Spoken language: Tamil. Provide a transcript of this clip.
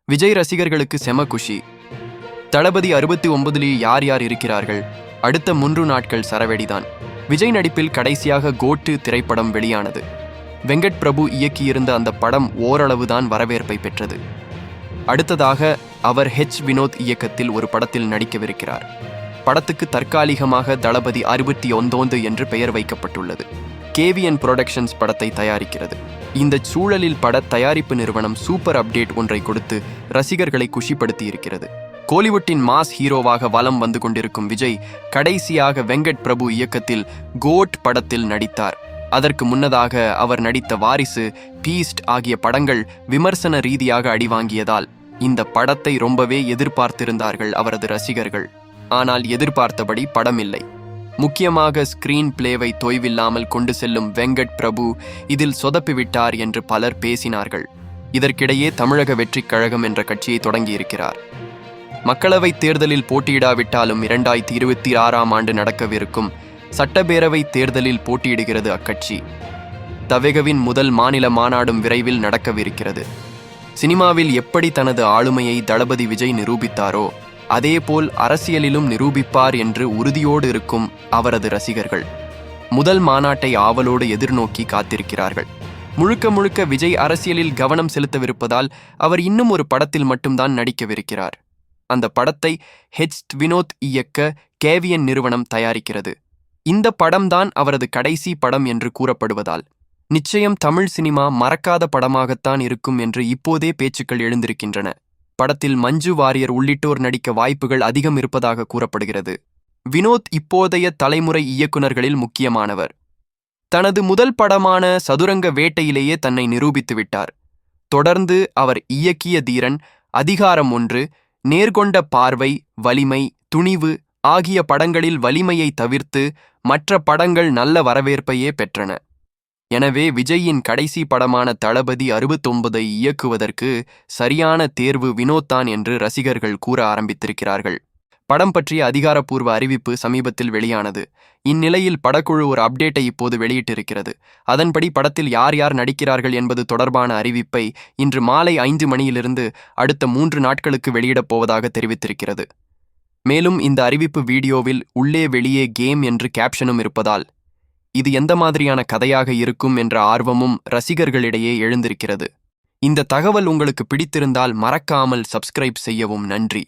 விஜய் ரசிகர்களுக்கு செம குஷி. தளபதி 69 யார் யார் இருக்கிறார்கள்? அடுத்த 3 நாட்கள் சரவெடிதான். விஜய் நடிப்பில் கடைசியாக கோட்டு திரைப்படம் வெளியானது. வெங்கட் பிரபு இயக்கியிருந்த அந்த படம் ஓரளவுதான் வரவேற்பை பெற்றது. அடுத்ததாக அவர் வினோத் இயக்கத்தில் ஒரு படத்தில் நடிக்கவிருக்கிறார். படத்துக்கு தற்காலிகமாக தளபதி 69 என்று பெயர் வைக்கப்பட்டுள்ளது. கேவிஎன் புரொடக்ஷன்ஸ் படத்தை தயாரிக்கிறது. இந்த சூழலில் பட தயாரிப்பு நிறுவனம் சூப்பர் அப்டேட் ஒன்றை கொடுத்து ரசிகர்களை குஷிப்படுத்தி இருக்கிறது. கோலிவுட்டின் மாஸ் ஹீரோவாக வலம் வந்து கொண்டிருக்கும் விஜய் கடைசியாக வெங்கட் பிரபு இயக்கத்தில் கோட் படத்தில் நடித்தார். அதற்கு முன்னதாக அவர் நடித்த வாரிசு, பீஸ்ட் ஆகிய படங்கள் விமர்சன ரீதியாக அடிவாங்கியதால் இந்த படத்தை ரொம்பவே எதிர்பார்த்திருந்தார்கள் அவரது ரசிகர்கள். ஆனால் எதிர்பார்த்தபடி படம் இல்லை. முக்கியமாக ஸ்கிரீன் பிளேவை தொய்வில்லாமல் கொண்டு செல்லும் வெங்கட் பிரபு இதில் சொதப்பிவிட்டார் என்று பலர் பேசினார்கள். இதற்கிடையே தமிழக வெற்றிக் கழகம் என்ற கட்சியை தொடங்கியிருக்கிறார். மக்களவைத் தேர்தலில் போட்டியிடாவிட்டாலும் 2026ஆம் ஆண்டு நடக்கவிருக்கும் சட்டப்பேரவை தேர்தலில் போட்டியிடுகிறது அக்கட்சி. தவேகவின் முதல் மாநில மாநாடும் விரைவில் நடக்கவிருக்கிறது. சினிமாவில் எப்படி தனது ஆளுமையை தளபதி விஜய் நிரூபித்தாரோ அதேபோல் அரசியலிலும் நிரூபிப்பார் என்று உறுதியோடு இருக்கும் அவரது ரசிகர்கள் முதல் மாநாட்டை ஆவலோடு எதிர்நோக்கி காத்திருக்கிறார்கள். முழுக்க முழுக்க விஜய் அரசியலில் கவனம் செலுத்தவிருப்பதால் அவர் இன்னும் ஒரு படத்தில் மட்டும்தான் நடிக்கவிருக்கிறார். அந்த படத்தை வினோத் இயக்க கேவிஎன் நிறுவனம் தயாரிக்கிறது. இந்த படம்தான் அவரது கடைசி படம் என்று கூறப்படுவதால் நிச்சயம் தமிழ் சினிமா மறக்காத படமாகத்தான் இருக்கும் என்று இப்போதே பேச்சுக்கள் எழுந்திருக்கின்றன. படத்தில் மஞ்சு வாரியர் உள்ளிட்டோர் நடிக்க வாய்ப்புகள் அதிகம் இருப்பதாக கூறப்படுகிறது. வினோத் இப்போதைய தலைமுறை இயக்குநர்களில் முக்கியமானவர். தனது முதல் படமான சதுரங்க வேட்டையிலேயே தன்னை நிரூபித்து விட்டார். தொடர்ந்து அவர் இயக்கிய தீரன், அதிகாரம் 1, நேர்கொண்ட பார்வை, வலிமை, துணிவு ஆகிய படங்களில் வலிமையை தவிர்த்து மற்ற படங்கள் நல்ல வரவேற்பையே பெற்றன. எனவே விஜயின் கடைசி படமான தளபதி 69ஐ இயக்குவதற்கு சரியான தேர்வு வினோத்தான் என்று ரசிகர்கள் கூற ஆரம்பித்திருக்கிறார்கள். படம் பற்றிய அதிகாரப்பூர்வ அறிவிப்பு சமீபத்தில் வெளியானது. இந்நிலையில் படக்குழு ஒரு அப்டேட்டை இப்போது வெளியிட்டிருக்கிறது. அதன்படி படத்தில் யார் யார் நடிக்கிறார்கள் என்பது தொடர்பான அறிவிப்பை இன்று மாலை 5 மணியிலிருந்து அடுத்த 3 நாட்களுக்கு வெளியிடப் போவதாக தெரிவித்திருக்கிறது. மேலும் இந்த அறிவிப்பு வீடியோவில் உள்ளே வெளியே கேம் என்று கேப்ஷனும் இருப்பதால் இது எந்த மாதிரியான கதையாக இருக்கும் என்ற ஆர்வமும் ரசிகர்களிடையே எழுந்திருக்கிறது. இந்த தகவல் உங்களுக்கு பிடித்திருந்தால் மறக்காமல் சப்ஸ்கிரைப் செய்யவும். நன்றி.